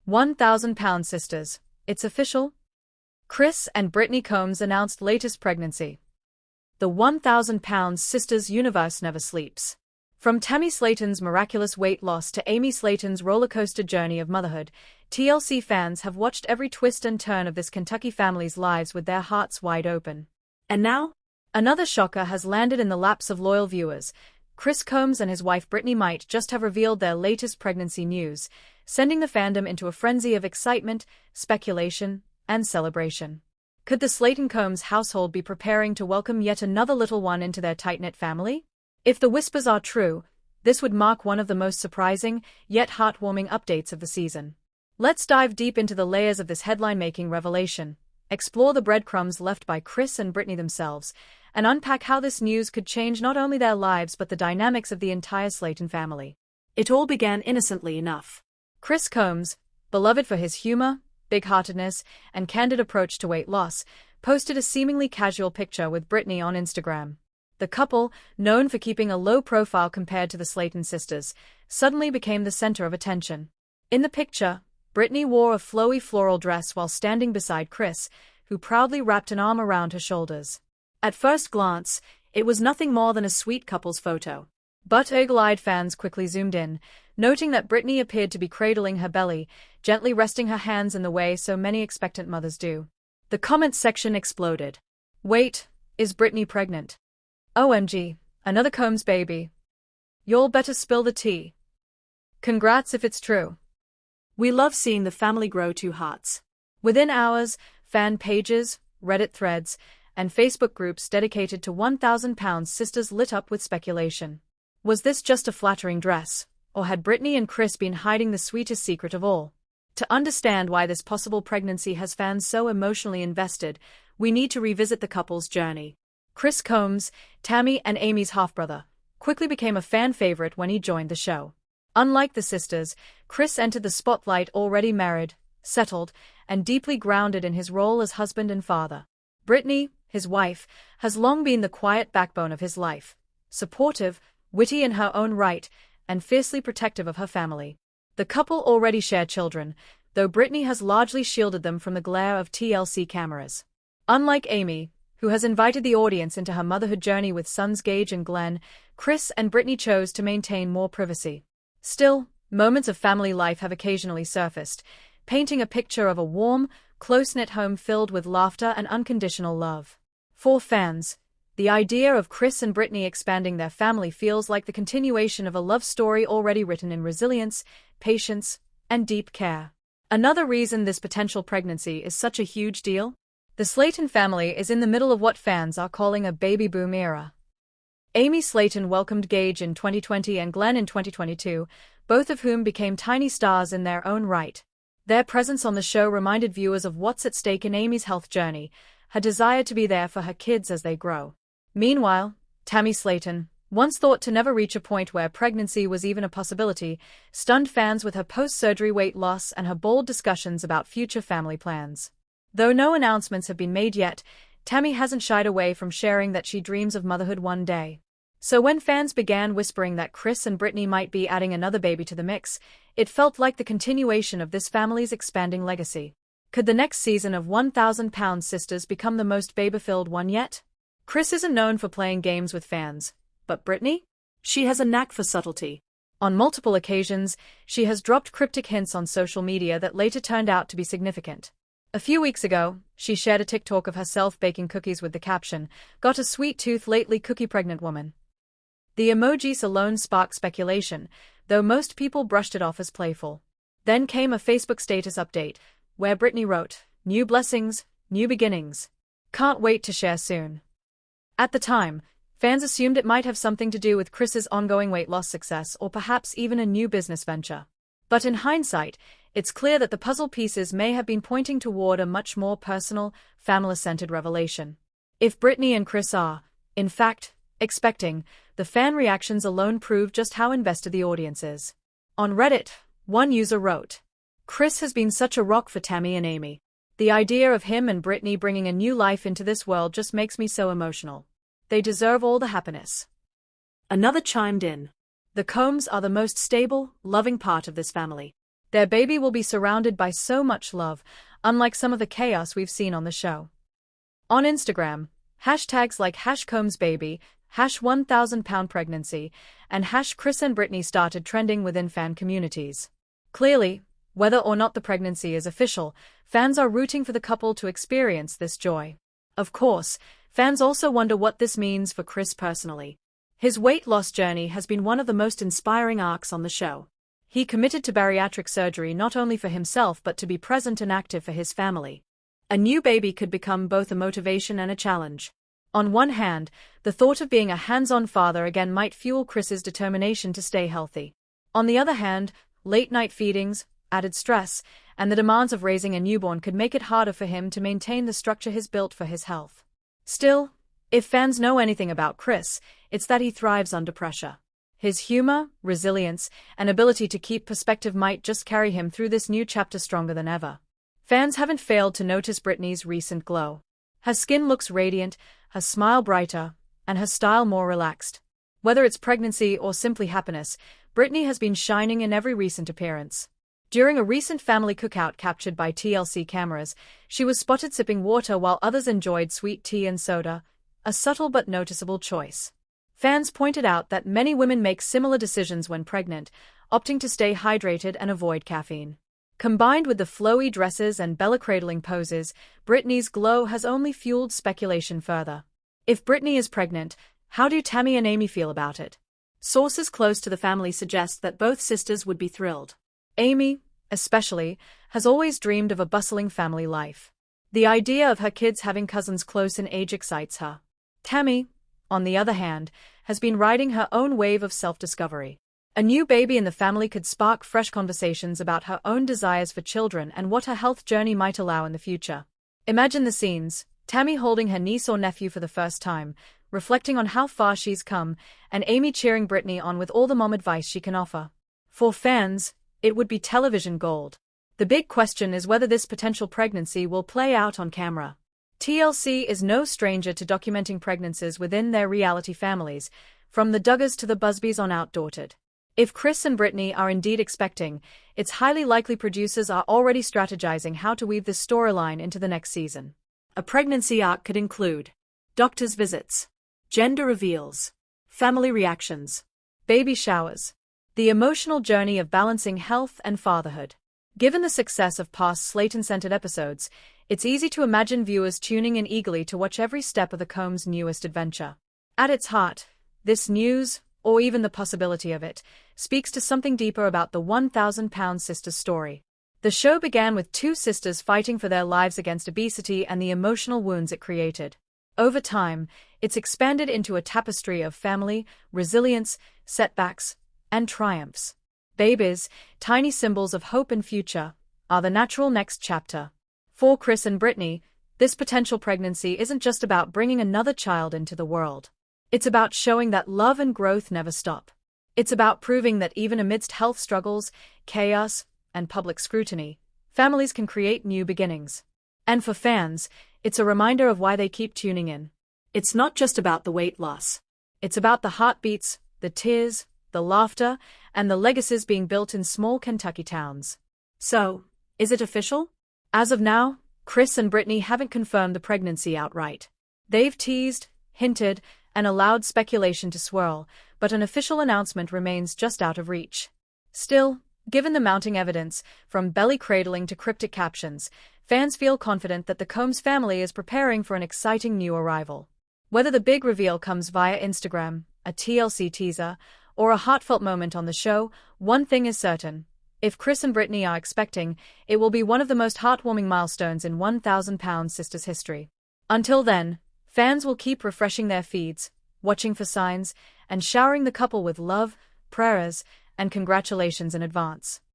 1,000-pound sisters. It's official. Kris and Brittany Combs announced latest pregnancy. The 1,000-pound sisters universe never sleeps. From Tammy Slaton's miraculous weight loss to Amy Slaton's rollercoaster journey of motherhood, TLC fans have watched every twist and turn of this Kentucky family's lives with their hearts wide open. And now, another shocker has landed in the laps of loyal viewers. Kris Combs and his wife Brittany might just have revealed their latest pregnancy news, sending the fandom into a frenzy of excitement, speculation, and celebration. Could the Slaton-Combs household be preparing to welcome yet another little one into their tight-knit family? If the whispers are true, this would mark one of the most surprising, yet heartwarming updates of the season. Let's dive deep into the layers of this headline-making revelation, explore the breadcrumbs left by Kris and Brittany themselves, and unpack how this news could change not only their lives but the dynamics of the entire Slaton family. It all began innocently enough. Kris Combs, beloved for his humor, big-heartedness, and candid approach to weight loss, posted a seemingly casual picture with Brittany on Instagram. The couple, known for keeping a low profile compared to the Slaton sisters, suddenly became the center of attention. In the picture, Brittany wore a flowy floral dress while standing beside Kris, who proudly wrapped an arm around her shoulders. At first glance, it was nothing more than a sweet couple's photo. But eagle-eyed fans quickly zoomed in, noting that Brittany appeared to be cradling her belly, gently resting her hands in the way so many expectant mothers do. The comments section exploded. Wait, is Brittany pregnant? OMG, another Combs baby. Y'all better spill the tea. Congrats if it's true. We love seeing the family grow two hearts. Within hours, fan pages, Reddit threads, and Facebook groups dedicated to 1,000-pound sisters lit up with speculation. Was this just a flattering dress, or had Brittany and Kris been hiding the sweetest secret of all? To understand why this possible pregnancy has fans so emotionally invested, we need to revisit the couple's journey. Kris Combs, Tammy and Amy's half-brother, quickly became a fan favorite when he joined the show. Unlike the sisters, Kris entered the spotlight already married, settled, and deeply grounded in his role as husband and father. Brittany, his wife, has long been the quiet backbone of his life, supportive, witty in her own right, and fiercely protective of her family. The couple already share children, though Brittany has largely shielded them from the glare of TLC cameras. Unlike Amy, who has invited the audience into her motherhood journey with sons Gage and Glenn, Kris and Brittany chose to maintain more privacy. Still, moments of family life have occasionally surfaced, painting a picture of a warm, close-knit home filled with laughter and unconditional love. For fans, the idea of Kris and Brittany expanding their family feels like the continuation of a love story already written in resilience, patience, and deep care. Another reason this potential pregnancy is such a huge deal? The Slaton family is in the middle of what fans are calling a baby boom era. Amy Slaton welcomed Gage in 2020 and Glenn in 2022, both of whom became tiny stars in their own right. Their presence on the show reminded viewers of what's at stake in Amy's health journey, her desire to be there for her kids as they grow. Meanwhile, Tammy Slaton, once thought to never reach a point where pregnancy was even a possibility, stunned fans with her post-surgery weight loss and her bold discussions about future family plans. Though no announcements have been made yet, Tammy hasn't shied away from sharing that she dreams of motherhood one day. So when fans began whispering that Kris and Brittany might be adding another baby to the mix, it felt like the continuation of this family's expanding legacy. Could the next season of 1,000-pound sisters become the most baby-filled one yet? Kris isn't known for playing games with fans, but Brittany? She has a knack for subtlety. On multiple occasions, she has dropped cryptic hints on social media that later turned out to be significant. A few weeks ago, she shared a TikTok of herself baking cookies with the caption, "Got a sweet tooth lately, cookie pregnant woman." The emojis alone sparked speculation, though most people brushed it off as playful. Then came a Facebook status update, where Brittany wrote, "New blessings, new beginnings. Can't wait to share soon." At the time, fans assumed it might have something to do with Kris's ongoing weight loss success or perhaps even a new business venture. But in hindsight, it's clear that the puzzle pieces may have been pointing toward a much more personal, family-centered revelation. If Brittany and Kris are, in fact, expecting, the fan reactions alone prove just how invested the audience is. On Reddit, one user wrote, "Kris has been such a rock for Tammy and Amy. The idea of him and Brittany bringing a new life into this world just makes me so emotional. They deserve all the happiness." Another chimed in, "The Combs are the most stable, loving part of this family. Their baby will be surrounded by so much love, unlike some of the chaos we've seen on the show. On Instagram, hashtags like #CombsBaby, #1000pound pregnancy, and #Chris and Brittany started trending within fan communities. Clearly, whether or not the pregnancy is official, fans are rooting for the couple to experience this joy. Of course, fans also wonder what this means for Chris personally. His weight loss journey has been one of the most inspiring arcs on the show. He committed to bariatric surgery not only for himself but to be present and active for his family. A new baby could become both a motivation and a challenge. On one hand, the thought of being a hands-on father again might fuel Chris's determination to stay healthy. On the other hand, late-night feedings, added stress, and the demands of raising a newborn could make it harder for him to maintain the structure he's built for his health. Still, if fans know anything about Chris, it's that he thrives under pressure. His humor, resilience, and ability to keep perspective might just carry him through this new chapter stronger than ever. Fans haven't failed to notice Brittany's recent glow. Her skin looks radiant, her smile brighter, and her style more relaxed. Whether it's pregnancy or simply happiness, Brittany has been shining in every recent appearance. During a recent family cookout captured by TLC cameras, she was spotted sipping water while others enjoyed sweet tea and soda, a subtle but noticeable choice. Fans pointed out that many women make similar decisions when pregnant, opting to stay hydrated and avoid caffeine. Combined with the flowy dresses and belly-cradling poses, Brittany's glow has only fueled speculation further. If Brittany is pregnant, how do Tammy and Amy feel about it? Sources close to the family suggest that both sisters would be thrilled. Amy, especially, has always dreamed of a bustling family life. The idea of her kids having cousins close in age excites her. Tammy, on the other hand, has been riding her own wave of self-discovery. A new baby in the family could spark fresh conversations about her own desires for children and what her health journey might allow in the future. Imagine the scenes, Tammy holding her niece or nephew for the first time, reflecting on how far she's come, and Amy cheering Brittany on with all the mom advice she can offer. For fans, it would be television gold. The big question is whether this potential pregnancy will play out on camera. TLC is no stranger to documenting pregnancies within their reality families, from the Duggars to the Busbys on Outdated. If Chris and Brittany are indeed expecting, it's highly likely producers are already strategizing how to weave this storyline into the next season. A pregnancy arc could include doctor's visits, gender reveals, family reactions, baby showers, the emotional journey of balancing health and fatherhood. Given the success of past Slayton-centered episodes, it's easy to imagine viewers tuning in eagerly to watch every step of the Combs' newest adventure. At its heart, this news, or even the possibility of it, speaks to something deeper about the 1,000-pound sisters story. The show began with two sisters fighting for their lives against obesity and the emotional wounds it created. Over time, it's expanded into a tapestry of family, resilience, setbacks, and triumphs. Babies, tiny symbols of hope and future, are the natural next chapter. For Chris and Brittany, this potential pregnancy isn't just about bringing another child into the world. It's about showing that love and growth never stop. It's about proving that even amidst health struggles, chaos, and public scrutiny, families can create new beginnings. And for fans, it's a reminder of why they keep tuning in. It's not just about the weight loss. It's about the heartbeats, the tears, the laughter, and the legacies being built in small Kentucky towns. So, is it official? As of now, Chris and Brittany haven't confirmed the pregnancy outright. They've teased, hinted, and allowed speculation to swirl, but an official announcement remains just out of reach. Still, given the mounting evidence, from belly cradling to cryptic captions, fans feel confident that the Combs family is preparing for an exciting new arrival. Whether the big reveal comes via Instagram, a TLC teaser, or a heartfelt moment on the show, one thing is certain. If Chris and Brittany are expecting, it will be one of the most heartwarming milestones in 1,000-pound sisters history. Until then, fans will keep refreshing their feeds, watching for signs, and showering the couple with love, prayers, and congratulations in advance.